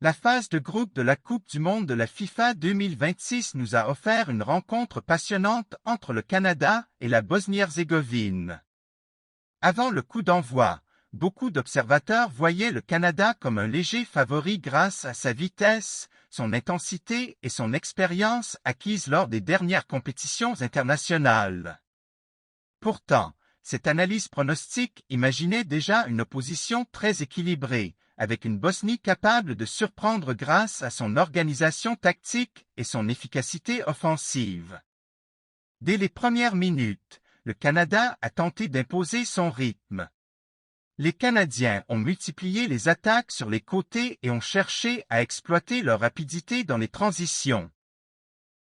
La phase de groupe de la Coupe du monde de la FIFA 2026 nous a offert une rencontre passionnante entre le Canada et la Bosnie-Herzégovine. Avant le coup d'envoi, beaucoup d'observateurs voyaient le Canada comme un léger favori grâce à sa vitesse, son intensité et son expérience acquise lors des dernières compétitions internationales. Pourtant, cette analyse pronostique imaginait déjà une opposition très équilibrée, avec une Bosnie capable de surprendre grâce à son organisation tactique et son efficacité offensive. Dès les premières minutes, le Canada a tenté d'imposer son rythme. Les Canadiens ont multiplié les attaques sur les côtés et ont cherché à exploiter leur rapidité dans les transitions.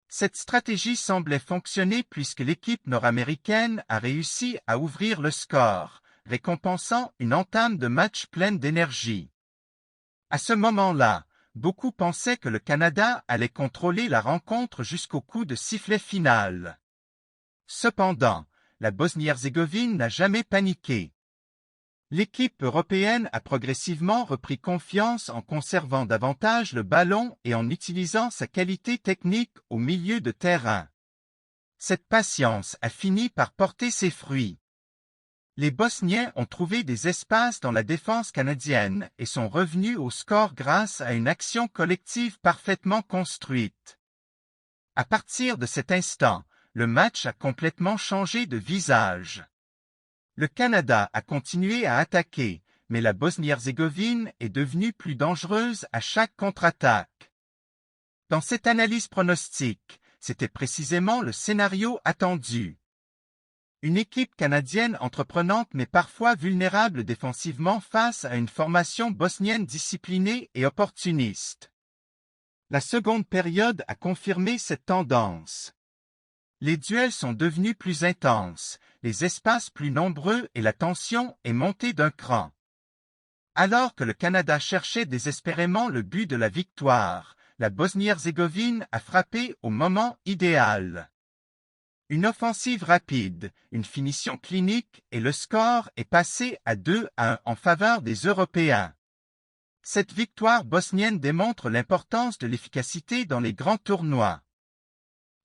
Cette stratégie semblait fonctionner puisque l'équipe nord-américaine a réussi à ouvrir le score, récompensant une entame de match pleine d'énergie. À ce moment-là, beaucoup pensaient que le Canada allait contrôler la rencontre jusqu'au coup de sifflet final. Cependant, la Bosnie-Herzégovine n'a jamais paniqué. L'équipe européenne a progressivement repris confiance en conservant davantage le ballon et en utilisant sa qualité technique au milieu de terrain. Cette patience a fini par porter ses fruits. Les Bosniens ont trouvé des espaces dans la défense canadienne et sont revenus au score grâce à une action collective parfaitement construite. À partir de cet instant, le match a complètement changé de visage. Le Canada a continué à attaquer, mais la Bosnie-Herzégovine est devenue plus dangereuse à chaque contre-attaque. Dans cette analyse pronostique, c'était précisément le scénario attendu. Une équipe canadienne entreprenante mais parfois vulnérable défensivement face à une formation bosnienne disciplinée et opportuniste. La seconde période a confirmé cette tendance. Les duels sont devenus plus intenses, les espaces plus nombreux et la tension est montée d'un cran. Alors que le Canada cherchait désespérément le but de la victoire, la Bosnie-Herzégovine a frappé au moment idéal. Une offensive rapide, une finition clinique et le score est passé à 2-1 en faveur des Européens. Cette victoire bosnienne démontre l'importance de l'efficacité dans les grands tournois.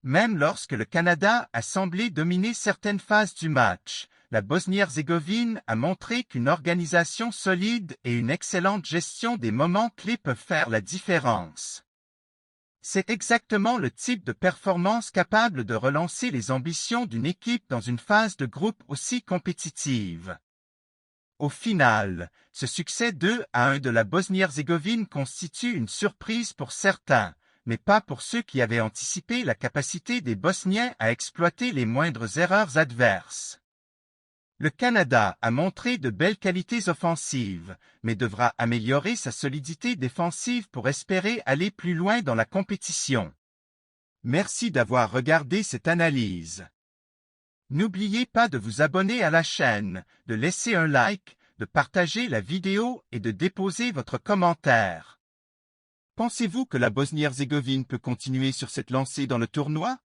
Même lorsque le Canada a semblé dominer certaines phases du match, la Bosnie-Herzégovine a montré qu'une organisation solide et une excellente gestion des moments clés peuvent faire la différence. C'est exactement le type de performance capable de relancer les ambitions d'une équipe dans une phase de groupe aussi compétitive. Au final, ce succès 2-1 de la Bosnie-Herzégovine constitue une surprise pour certains, mais pas pour ceux qui avaient anticipé la capacité des Bosniens à exploiter les moindres erreurs adverses. Le Canada a montré de belles qualités offensives, mais devra améliorer sa solidité défensive pour espérer aller plus loin dans la compétition. Merci d'avoir regardé cette analyse. N'oubliez pas de vous abonner à la chaîne, de laisser un like, de partager la vidéo et de déposer votre commentaire. Pensez-vous que la Bosnie-Herzégovine peut continuer sur cette lancée dans le tournoi?